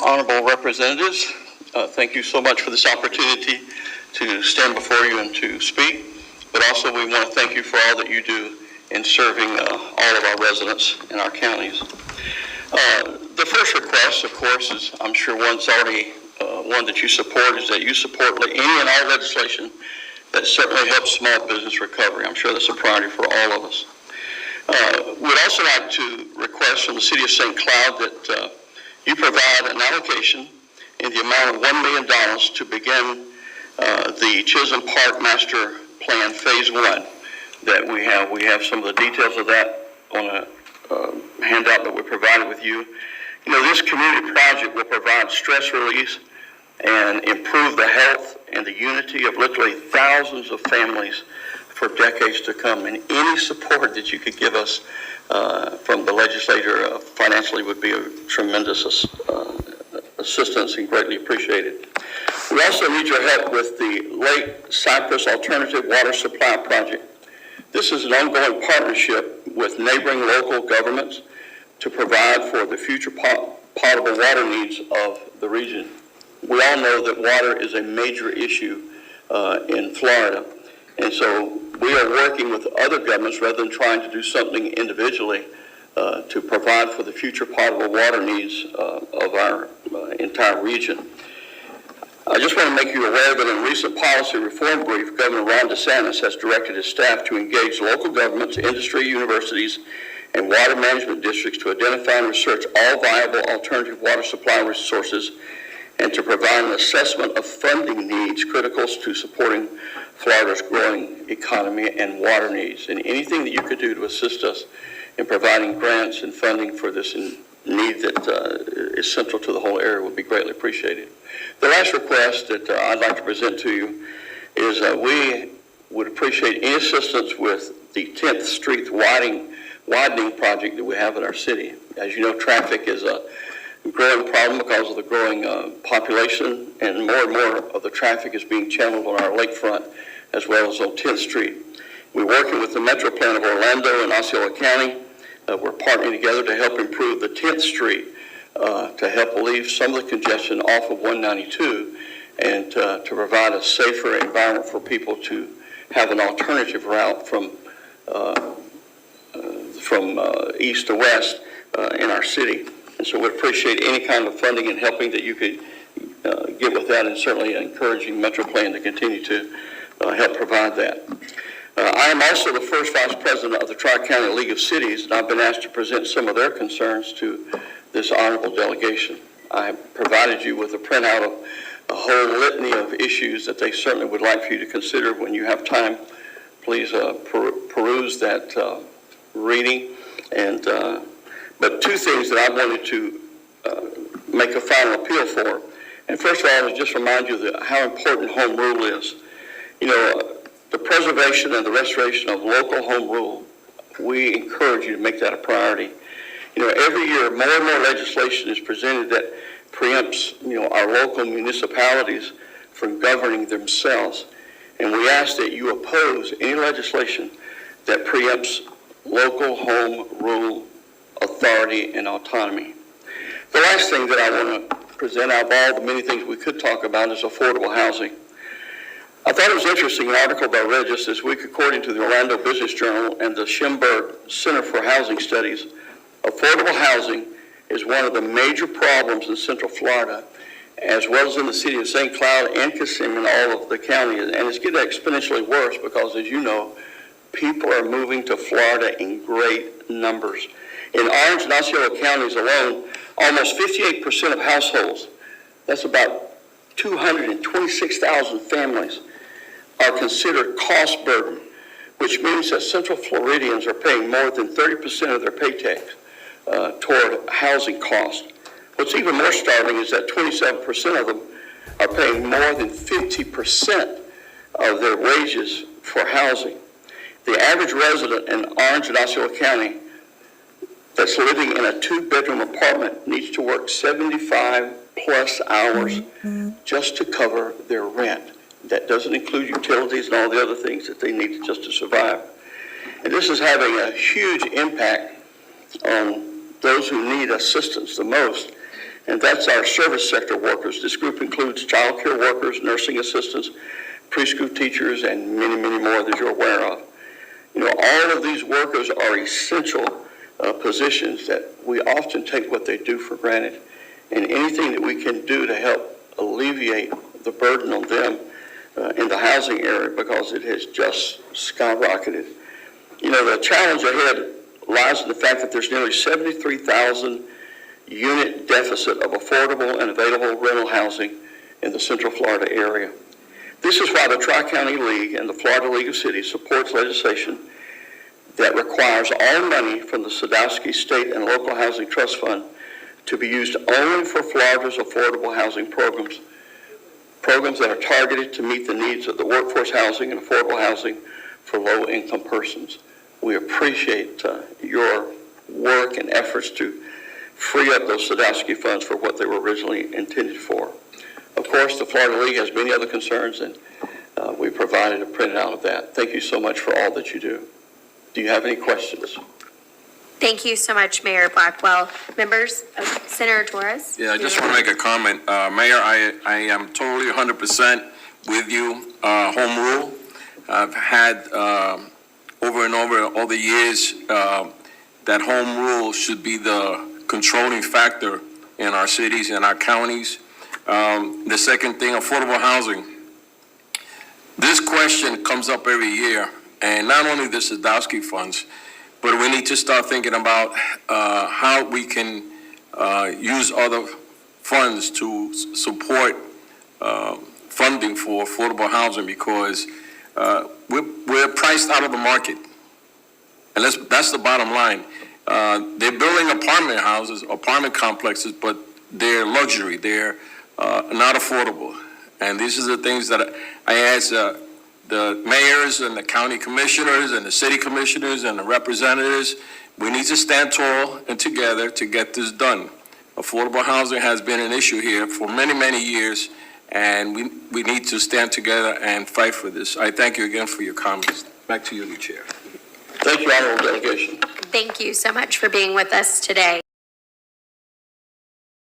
Honorable representatives, thank you so much for this opportunity to stand before you and to speak, but also we want to thank you for all that you do in serving all of our residents in our counties. The first request, of course, is I'm sure one's already one that you support, is that you support any and all legislation that certainly helps small business recovery. I'm sure that's a priority for all of us. We'd also like to request from the City of St. Cloud that you provide an allocation in the amount of $1 million to begin the Chisholm Park Master Plan Phase 1 that we have. We have some of the details of that on a handout that we provided with you. You know, this community project will provide stress release and improve the health and the unity of literally thousands of families for decades to come. And any support that you could give us from the legislature financially would be a tremendous assistance and greatly appreciated. We also need your help with the Lake Cypress Alternative Water Supply Project. This is an ongoing partnership with neighboring local governments to provide for the future potable water needs of the region. We all know that water is a major issue in Florida, and so we are working with other governments rather than trying to do something individually to provide for the future potable water needs of our entire region. I just want to make you aware that in a recent policy reform brief, Governor Ron DeSantis has directed his staff to engage local governments, industry, universities, and water management districts to identify and research all viable alternative water supply resources and to provide an assessment of funding needs critical to supporting Florida's growing economy and water needs. And anything that you could do to assist us in providing grants and funding for this need that is central to the whole area would be greatly appreciated. The last request that I'd like to present to you is we would appreciate any assistance with the 10th Street Widening Project that we have in our city. As you know, traffic is a growing problem because of the growing population, and more of the traffic is being channeled on our lakefront as well as on 10th Street. We're working with the Metro Plan of Orlando and Osceola County. We're partnering together to help improve the 10th Street to help relieve some of the congestion off of 192 and to provide a safer environment for people to have an alternative route from east to west in our city. And so we appreciate any kind of funding and helping that you could get with that, and certainly encouraging Metro Plan to continue to help provide that. I am also the first vice president of the Tri-County League of Cities, and I've been asked to present some of their concerns to this honorable delegation. I have provided you with a printout of a whole litany of issues that they certainly would like for you to consider. When you have time, please peruse that reading. And but two things that I wanted to make a final appeal for. And first of all, I would just remind you that how important home rule is. You know, the preservation and the restoration of local home rule, we encourage you to make that a priority. You know, every year more and more legislation is presented that preempts, you know, our local municipalities from governing themselves. And we ask that you oppose any legislation that preempts local home rule authority and autonomy. The last thing that I want to present out of all the many things we could talk about is affordable housing. I thought it was interesting, an article that I read just this week, according to the Orlando Business Journal and the Schimberg Center for Housing Studies, affordable housing is one of the major problems in Central Florida, as well as in the city of St. Cloud and Kissimmee and all of the county. And it's getting exponentially worse because, as you know, people are moving to Florida in great numbers. In Orange and Osceola counties alone, almost 58% of households, that's about 226,000 families, are considered cost burden, which means that Central Floridians are paying more than 30% of their paycheck toward housing costs. What's even more startling is that 27% of them are paying more than 50% of their wages for housing. The average resident in Orange and Osceola County that's living in a 2-bedroom apartment needs to work 75 plus hours just to cover their rent. That doesn't include utilities and all the other things that they need just to survive. And this is having a huge impact on those who need assistance the most. and that's our service sector workers. This group includes child care workers, nursing assistants, preschool teachers, and many, many more that you're aware of. You know, all of these workers are essential positions that we often take what they do for granted, and anything that we can do to help alleviate the burden on them in the housing area, because it has just skyrocketed. You know, the challenge ahead lies in the fact that there's nearly 73,000 unit deficit of affordable and available rental housing in the Central Florida area. This is why the Tri-County League and the Florida League of Cities supports legislation that requires all money from the Sadowski State and Local Housing Trust Fund to be used only for Florida's affordable housing programs that are targeted to meet the needs of the workforce housing and affordable housing for low-income persons. We appreciate your work and efforts to free up those Sadowski funds for what they were originally intended for. Of course, the Florida League has many other concerns, and we provided a printout of that. Thank you so much for all that you do. Do you have any questions? Thank you so much, Mayor Blackwell. Members, Senator Torres? Yeah, I just want to make a comment. Mayor, I am totally 100% with you. Home rule. I've had over and over all the years that home rule should be the controlling factor in our cities and our counties. The second thing, affordable housing. This question comes up every year, and not only the Sadowski funds, but we need to start thinking about how we can use other funds to support funding for affordable housing, because we're priced out of the market. And that's the bottom line. They're building apartment houses, apartment complexes, but they're luxury. They're not affordable. And these are the things that I ask the mayors and the county commissioners and the city commissioners and the representatives. We need to stand tall and together to get this done. Affordable housing has been an issue here for many, many years, and we need to stand together and fight for this. I thank you again for your comments. Back to you, Chair. Thank you, Honorable Delegation. Thank you so much for being with us today.